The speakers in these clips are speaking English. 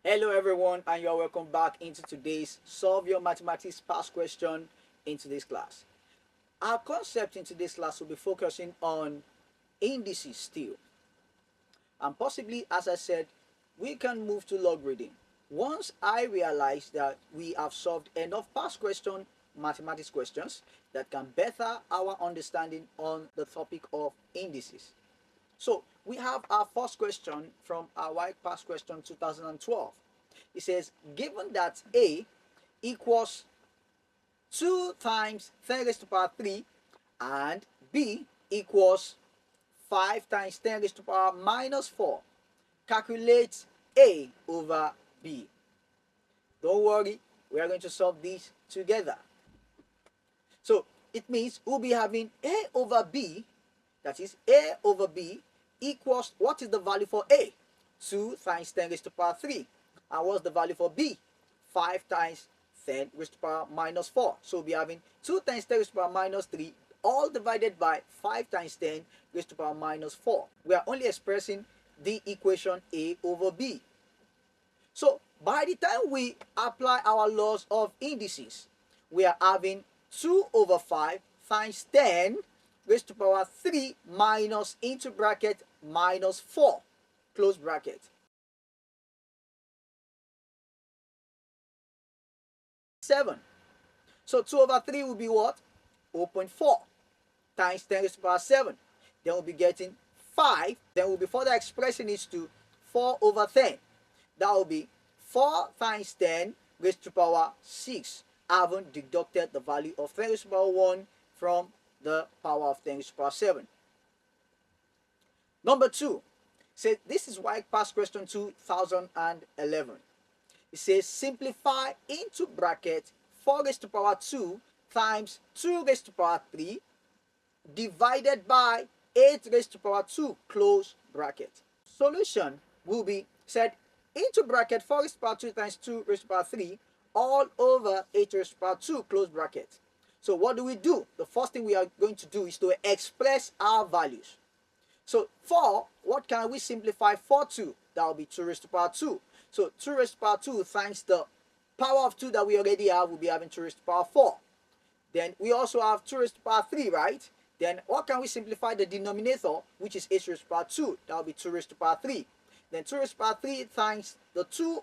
Hello everyone, and you are welcome back into today's Solve Your Mathematics Past Question in today's class. Our concept in today's class will be focusing on indices still. And possibly, as I said, we can move to log reading. Once I realize that we have solved enough past question mathematics questions that can better our understanding on the topic of indices. So we have our first question from our white past question 2012. It says, given that A equals 2 times 10 raised to the power 3 and B equals 5 times 10 raised to the power minus 4, calculate A over B. Don't worry, we are going to solve this together. So it means we'll be having A over B, that is A over B equals, what is the value for A? 2 times 10 raised to the power 3. And what's the value for B? 5 times 10 raised to the power minus 4. So we'll be having 2 times 10 raised to the power minus 3 all divided by 5 times 10 raised to the power minus 4. We are only expressing the equation A over B. So by the time we apply our laws of indices, we are having 2 over 5 times 10 raised to the power 3 minus into bracket minus 4, close bracket. 7. So 2 over 3 will be what? 0.4 times 10 raised to the power 7. Then we'll be getting 5. Then we'll be further expressing it to 4 over 10. That will be 4 times 10 raised to the power 6. I haven't deducted the value of 10 raised to the power 1 from the power of 10 raised to the power 7. Number 2. Says this is why past question 2011. It says simplify into bracket 4 raised to the power 2 times 2 raised to the power 3 divided by 8 raised to the power 2, close bracket. Solution will be said into bracket 4 raised to the power 2 times 2 raised to the power 3 all over 8 raised to the power 2, close bracket. So what do? The first thing we are going to do is to express our values. So 4, what can we simplify 4 to? That will be 2 raised to the power 2. So 2 raised to the power 2 times the power of 2 that we already have, will be having 2 raised to the power 4. Then we also have 2 raised to the power 3, right? Then what can we simplify the denominator, which is 8 raised to the power 2? That will be 2 raised to the power 3. Then 2 raised to the power 3 times the 2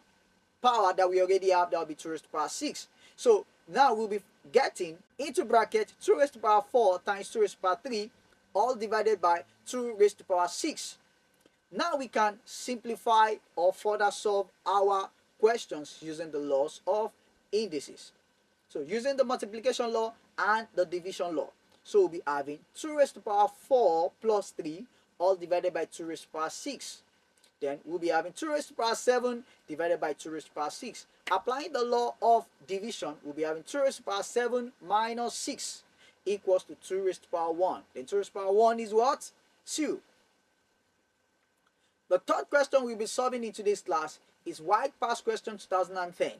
power that we already have, that will be 2 raised to the power 6. So now we'll be getting into bracket 2 raised to the power 4 times 2 raised to the power 3 all divided by 2 raised to the power 6. Now we can simplify or further solve our questions using the laws of indices. So using the multiplication law and the division law. So we'll be having 2 raised to the power 4 plus 3 all divided by 2 raised to the power 6. Then we'll be having 2 raised to the power 7 divided by 2 raised to the power 6. Applying the law of division, we'll be having 2 raised to the power 7 minus 6 equals to 2 raised to the power 1. Then 2 raised to the power 1 is what? 2. The third question we'll be solving in today's class is white past question 2010.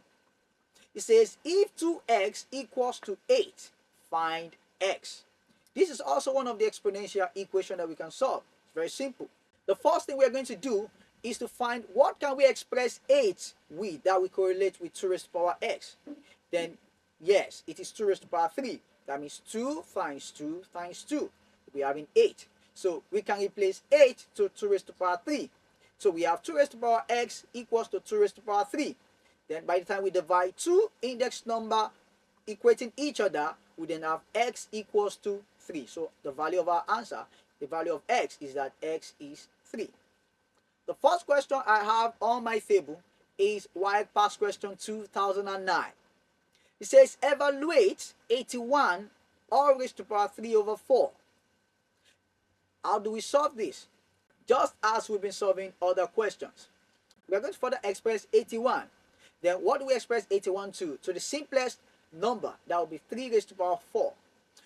It says if 2x equals to 8, find x. This is also one of the exponential equation that we can solve. It's very simple. The first thing we are going to do is to find what can we express 8 with that we correlate with 2 raised to the power x. Then yes, it is 2 raised to the power 3. That means 2 times 2 times 2. We are having 8. So we can replace 8 to 2 raised to the power 3. So we have 2 raised to the power x equals to 2 raised to the power 3. Then by the time we divide two index number equating each other, we then have x equals to 3. So the value of our answer, the value of x, is that x is 3. The first question I have on my table is white past question 2009. It says evaluate 81 all raised to the power 3 over 4. How do we solve this? Just as we've been solving other questions. We are going to further express 81. Then what do we express 81 to? To the simplest number, that will be 3 raised to the power 4.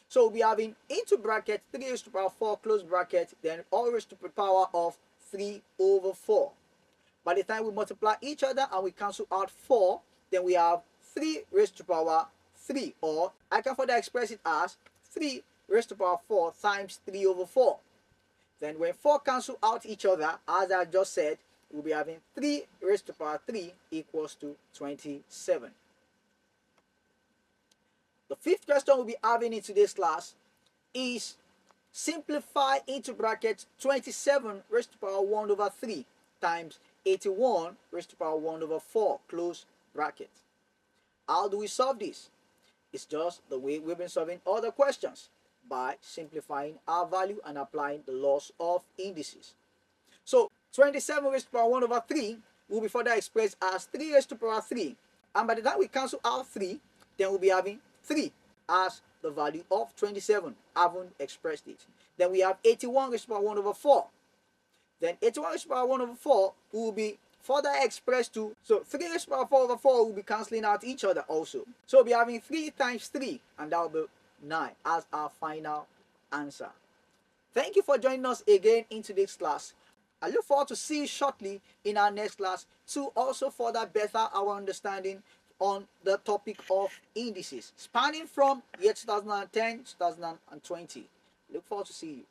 So we'll be having into bracket 3 raised to the power 4, close bracket, then all raised to the power of 3 over 4. By the time we multiply each other and we cancel out 4, then we have 3 raised to the power 3. Or I can further express it as 3 raised to the power 4 times 3 over 4. Then when 4 cancel out each other, as I just said, we'll be having 3 raised to the power 3 equals to 27. The fifth question we'll be having in today's class is simplify into brackets 27 raised to the power 1 over 3 times 81 raised to the power 1 over 4, close bracket. How do we solve this? It's just the way we've been solving other questions, by simplifying our value and applying the laws of indices. So 27 raised to the power 1 over 3 will be further expressed as 3 raised to the power 3. And by the time we cancel out 3, then we'll be having 3 as the value of 27. I haven't expressed it. Then we have 81 raised to the power 1 over 4. Then 81 raised to the power 1 over 4 will be further expressed to, so 3 raised to the power 4 over 4 will be cancelling out each other also. So we'll be having 3 times 3, and that will be 9 as our final answer. Thank you for joining us again in today's class. I look forward to see you shortly in our next class to also further better our understanding on the topic of indices spanning from year 2010 2020. Look forward to see you.